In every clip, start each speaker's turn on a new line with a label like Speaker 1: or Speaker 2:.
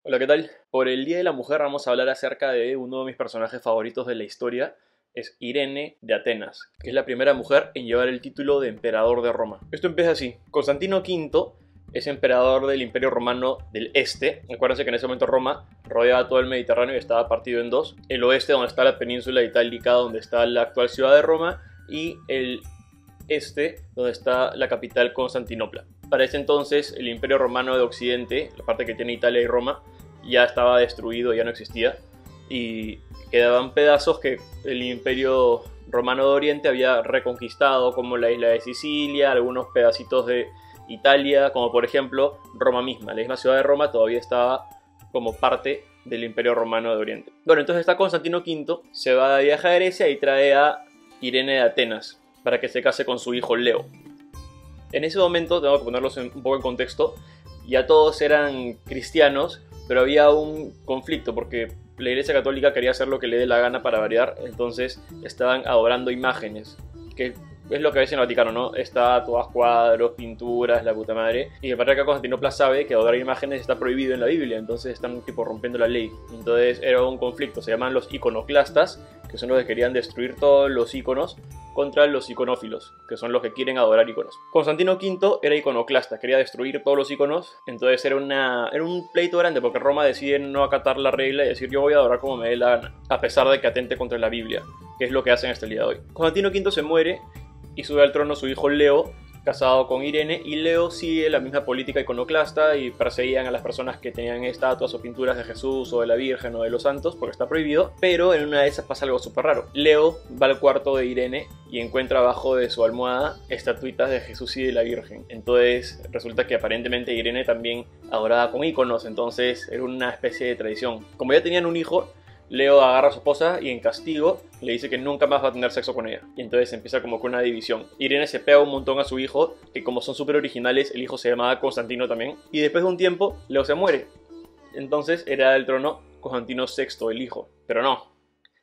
Speaker 1: Hola, ¿qué tal? Por el Día de la Mujer vamos a hablar acerca de uno de mis personajes favoritos de la historia. Es Irene de Atenas, que es la primera mujer en llevar el título de emperador de Roma. Esto empieza así. Constantino V es emperador del Imperio Romano del Este. Acuérdense que en ese momento Roma rodeaba todo el Mediterráneo y estaba partido en dos. El oeste, donde está la península itálica, donde está la actual ciudad de Roma, y el este, donde está la capital Constantinopla. Para ese entonces, el Imperio Romano de Occidente, la parte que tiene Italia y Roma, ya estaba destruido, ya no existía, y quedaban pedazos que el Imperio Romano de Oriente había reconquistado, como la isla de Sicilia, algunos pedacitos de Italia, como por ejemplo Roma misma. La misma ciudad de Roma todavía estaba como parte del Imperio Romano de Oriente. Bueno, entonces está Constantino V, se va de viaje a Grecia y trae a Irene de Atenas para que se case con su hijo Leo. En ese momento, tengo que ponerlos un poco en contexto, ya todos eran cristianos, pero había un conflicto porque la Iglesia Católica quería hacer lo que le dé la gana para variar, entonces estaban adorando imágenes, que es lo que ves en el Vaticano, ¿no? Estatuas, cuadros, pinturas, la puta madre. Y el patriarca Constantinopla sabe que adorar imágenes está prohibido en la Biblia, entonces están tipo rompiendo la ley. Entonces era un conflicto, se llaman los iconoclastas, que son los que querían destruir todos los iconos, contra los iconófilos, que son los que quieren adorar iconos. Constantino V era iconoclasta, quería destruir todos los iconos, entonces era un pleito grande porque Roma decide no acatar la regla y decir yo voy a adorar como me dé la gana, a pesar de que atente contra la Biblia, que es lo que hacen hasta el día de hoy. Constantino V se muere y sube al trono su hijo Leo, casado con Irene, y Leo sigue la misma política iconoclasta y perseguían a las personas que tenían estatuas o pinturas de Jesús o de la Virgen o de los santos porque está prohibido, pero en una de esas pasa algo súper raro. Leo va al cuarto de Irene y encuentra abajo de su almohada estatuitas de Jesús y de la Virgen. Entonces resulta que aparentemente Irene también adoraba con íconos, entonces era una especie de tradición. Como ya tenían un hijo, Leo agarra a su esposa y en castigo le dice que nunca más va a tener sexo con ella. Y entonces empieza como con una división. Irene se pega un montón a su hijo, que como son súper originales, el hijo se llamaba Constantino también. Y después de un tiempo, Leo se muere. Entonces era el trono Constantino VI, el hijo. Pero no,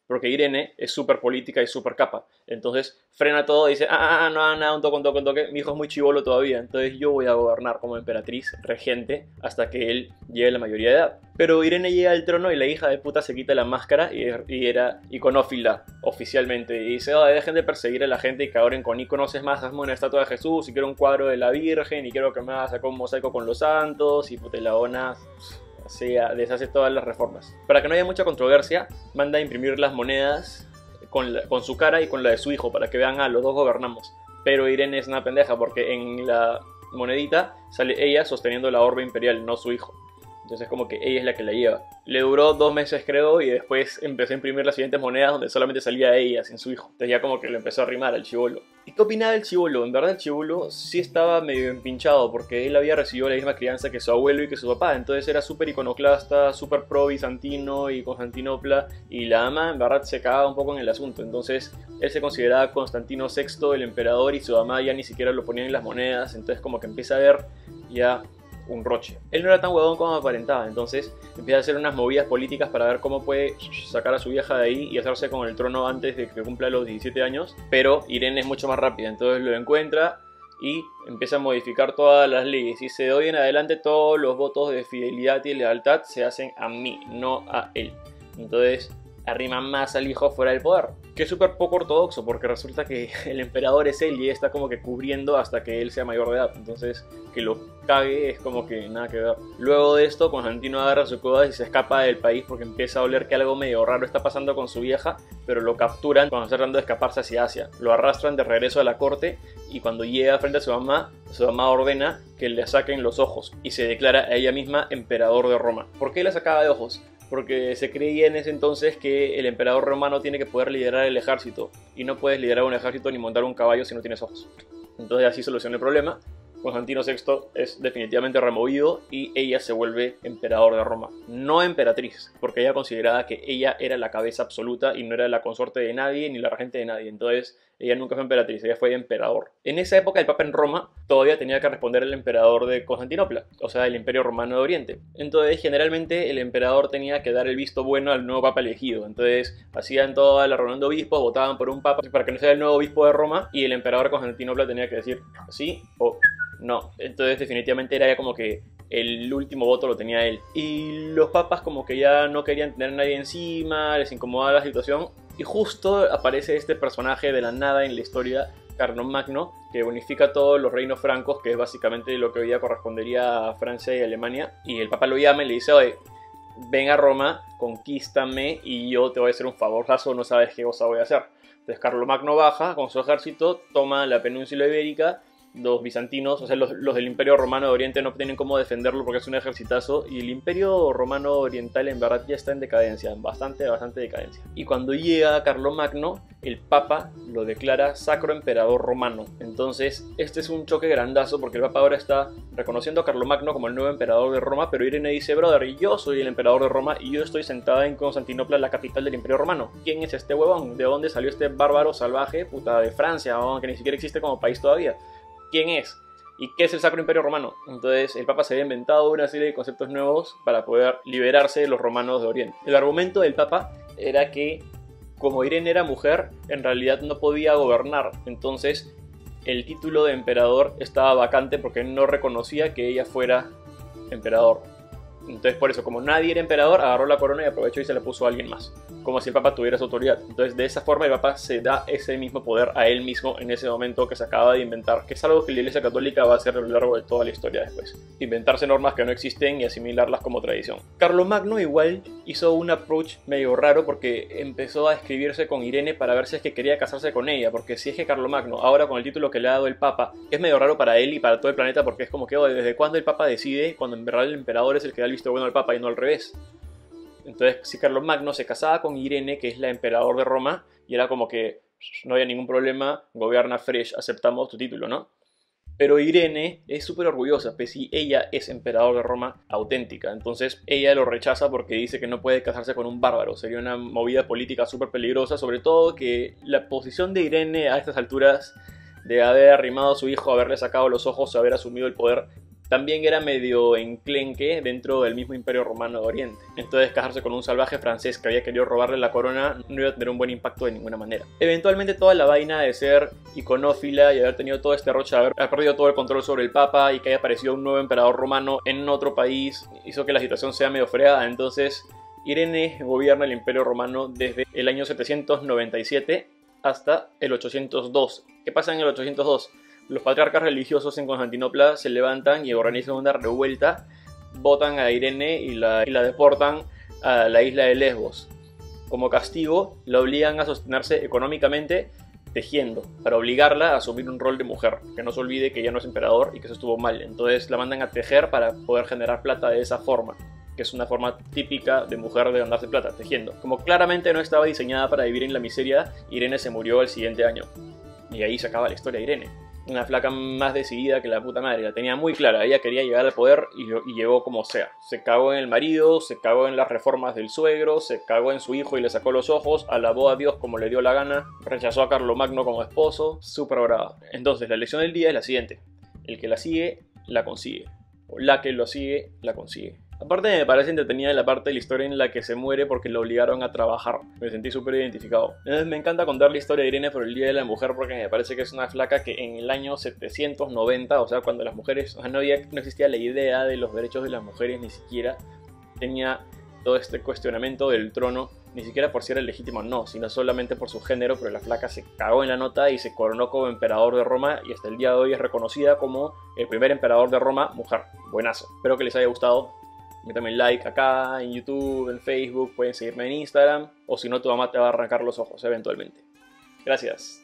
Speaker 1: porque Irene es súper política y súper capa. Entonces frena todo y dice, no, nada, un toque, mi hijo es muy chibolo todavía, entonces yo voy a gobernar como emperatriz regente hasta que él llegue a la mayoría de edad. Pero Irene llega al trono y la hija de puta se quita la máscara y era iconófila oficialmente. Y dice, dejen de perseguir a la gente y que adoren con iconos, es más, hazme una estatua de Jesús y quiero un cuadro de la Virgen y quiero que me hagas sacar un mosaico con los santos y putelaonas. Se deshace todas las reformas. Para que no haya mucha controversia, manda a imprimir las monedas con su cara y con la de su hijo, para que vean, los dos gobernamos. Pero Irene es una pendeja, porque en la monedita sale ella sosteniendo la orbe imperial, no su hijo. Entonces es como que ella es la que la lleva. Le duró 2 meses creo y después empezó a imprimir las siguientes monedas donde solamente salía ella sin su hijo. Entonces ya como que le empezó a rimar al chibolo. ¿Y qué opinaba del chibolo? En verdad el chibolo sí estaba medio empinchado porque él había recibido la misma crianza que su abuelo y que su papá. Entonces era súper iconoclasta, súper pro bizantino y Constantinopla. Y la ama en verdad se cagaba un poco en el asunto. Entonces él se consideraba Constantino VI, el emperador, y su mamá ya ni siquiera lo ponía en las monedas. Entonces como que empieza a ver ya un roche. Él no era tan huevón como aparentaba, entonces empieza a hacer unas movidas políticas para ver cómo puede sacar a su vieja de ahí y hacerse con el trono antes de que cumpla los 17 años, pero Irene es mucho más rápida, entonces lo encuentra y empieza a modificar todas las leyes y de hoy en adelante todos los votos de fidelidad y lealtad se hacen a mí, no a él. Entonces arrima más al hijo fuera del poder, que es súper poco ortodoxo porque resulta que el emperador es él y está como que cubriendo hasta que él sea mayor de edad, entonces que lo cague es como que nada que ver. Luego de esto Constantino agarra su coda y se escapa del país porque empieza a oler que algo medio raro está pasando con su vieja, pero lo capturan cuando está tratando de escaparse hacia Asia, lo arrastran de regreso a la corte y cuando llega frente a su mamá ordena que le saquen los ojos y se declara a ella misma emperador de Roma. ¿Por qué la sacaba de ojos? Porque se creía en ese entonces que el emperador romano tiene que poder liderar el ejército y no puedes liderar un ejército ni montar un caballo si no tienes ojos. Entonces así soluciona el problema. Constantino VI es definitivamente removido y ella se vuelve emperador de Roma. No emperatriz, porque ella consideraba que ella era la cabeza absoluta y no era la consorte de nadie ni la regente de nadie. Entonces ella nunca fue emperatriz, ella fue emperador. En esa época el Papa en Roma todavía tenía que responder al emperador de Constantinopla, o sea, el Imperio Romano de Oriente. Entonces generalmente el emperador tenía que dar el visto bueno al nuevo Papa elegido. Entonces hacían toda la reunión de obispos, votaban por un Papa para que no sea el nuevo obispo de Roma y el emperador de Constantinopla tenía que decir sí o no. Entonces definitivamente era como que el último voto lo tenía él. Y los papas como que ya no querían tener a nadie encima, les incomodaba la situación. Y justo aparece este personaje de la nada en la historia, Carlomagno, que unifica todos los reinos francos, que es básicamente lo que hoy día correspondería a Francia y Alemania. Y el papa lo llama y le dice: oye, ven a Roma, conquístame y yo te voy a hacer un favorazo, no sabes qué cosa voy a hacer. Entonces Carlomagno baja con su ejército, toma la península ibérica. Los bizantinos, o sea, los del Imperio Romano de Oriente no tienen cómo defenderlo porque es un ejercitazo. Y el Imperio Romano Oriental en verdad ya está en decadencia, en bastante decadencia. Y cuando llega Carlomagno, el Papa lo declara Sacro Emperador Romano. Entonces, este es un choque grandazo porque el Papa ahora está reconociendo a Carlomagno como el nuevo emperador de Roma, pero Irene dice: brother, yo soy el emperador de Roma y yo estoy sentada en Constantinopla, la capital del Imperio Romano. ¿Quién es este huevón? ¿De dónde salió este bárbaro salvaje? Puta, de Francia, que ni siquiera existe como país todavía. ¿Quién es? ¿Y qué es el Sacro Imperio Romano? Entonces el Papa se había inventado una serie de conceptos nuevos para poder liberarse de los romanos de Oriente. El argumento del Papa era que como Irene era mujer, en realidad no podía gobernar. Entonces el título de emperador estaba vacante porque no reconocía que ella fuera emperador. Entonces por eso, como nadie era emperador, agarró la corona y aprovechó y se la puso a alguien más, como si el Papa tuviera su autoridad. Entonces de esa forma el Papa se da ese mismo poder a él mismo en ese momento que se acaba de inventar, que es algo que la Iglesia Católica va a hacer a lo largo de toda la historia después: inventarse normas que no existen y asimilarlas como tradición. Carlomagno igual hizo un approach medio raro porque empezó a escribirse con Irene para ver si es que quería casarse con ella, porque si es que Carlomagno, ahora con el título que le ha dado el Papa, es medio raro para él y para todo el planeta, porque es como que ¿desde cuándo el Papa decide cuando en verdad el emperador es el que da el visto bueno al Papa y no al revés? Entonces, si Carlomagno se casaba con Irene, que es la emperador de Roma, y era como que no había ningún problema, gobierna fresh, aceptamos tu título, ¿no? Pero Irene es súper orgullosa, pues si ella es emperador de Roma auténtica. Entonces ella lo rechaza porque dice que no puede casarse con un bárbaro. Sería una movida política súper peligrosa, sobre todo que la posición de Irene a estas alturas, de haber arrimado a su hijo, haberle sacado los ojos, haber asumido el poder, también era medio enclenque dentro del mismo Imperio Romano de Oriente. Entonces casarse con un salvaje francés que había querido robarle la corona no iba a tener un buen impacto de ninguna manera. Eventualmente toda la vaina de ser iconófila y haber tenido todo este roche, haber perdido todo el control sobre el Papa y que haya aparecido un nuevo emperador romano en otro país, hizo que la situación sea medio fregada. Entonces Irene gobierna el Imperio Romano desde el año 797 hasta el 802. ¿Qué pasa en el 802? Los patriarcas religiosos en Constantinopla se levantan y organizan una revuelta, votan a Irene y la deportan a la isla de Lesbos. Como castigo, la obligan a sostenerse económicamente tejiendo, para obligarla a asumir un rol de mujer, que no se olvide que ya no es emperador y que eso estuvo mal. Entonces la mandan a tejer para poder generar plata de esa forma, que es una forma típica de mujer de ganarse plata, tejiendo. Como claramente no estaba diseñada para vivir en la miseria, Irene se murió el siguiente año. Y ahí se acaba la historia de Irene. Una flaca más decidida que la puta madre, la tenía muy clara, ella quería llegar al poder y llegó como sea. Se cagó en el marido, se cagó en las reformas del suegro, se cagó en su hijo y le sacó los ojos, alabó a Dios como le dio la gana, rechazó a Carlomagno como esposo, súper brava. Entonces la lección del día es la siguiente: el que la sigue, la consigue. O la que lo sigue, la consigue. Aparte me parece entretenida la parte de la historia en la que se muere porque lo obligaron a trabajar. Me sentí súper identificado. Entonces me encanta contar la historia de Irene por el Día de la Mujer porque me parece que es una flaca que en el año 790, o sea, cuando las mujeres, o sea, no existía la idea de los derechos de las mujeres, ni siquiera tenía todo este cuestionamiento del trono, ni siquiera por si era legítimo o no, sino solamente por su género, pero la flaca se cagó en la nota y se coronó como emperador de Roma y hasta el día de hoy es reconocida como el primer emperador de Roma mujer. Buenazo. Espero que les haya gustado. Métame el like acá, en YouTube, en Facebook, pueden seguirme en Instagram, o si no tu mamá te va a arrancar los ojos eventualmente. Gracias.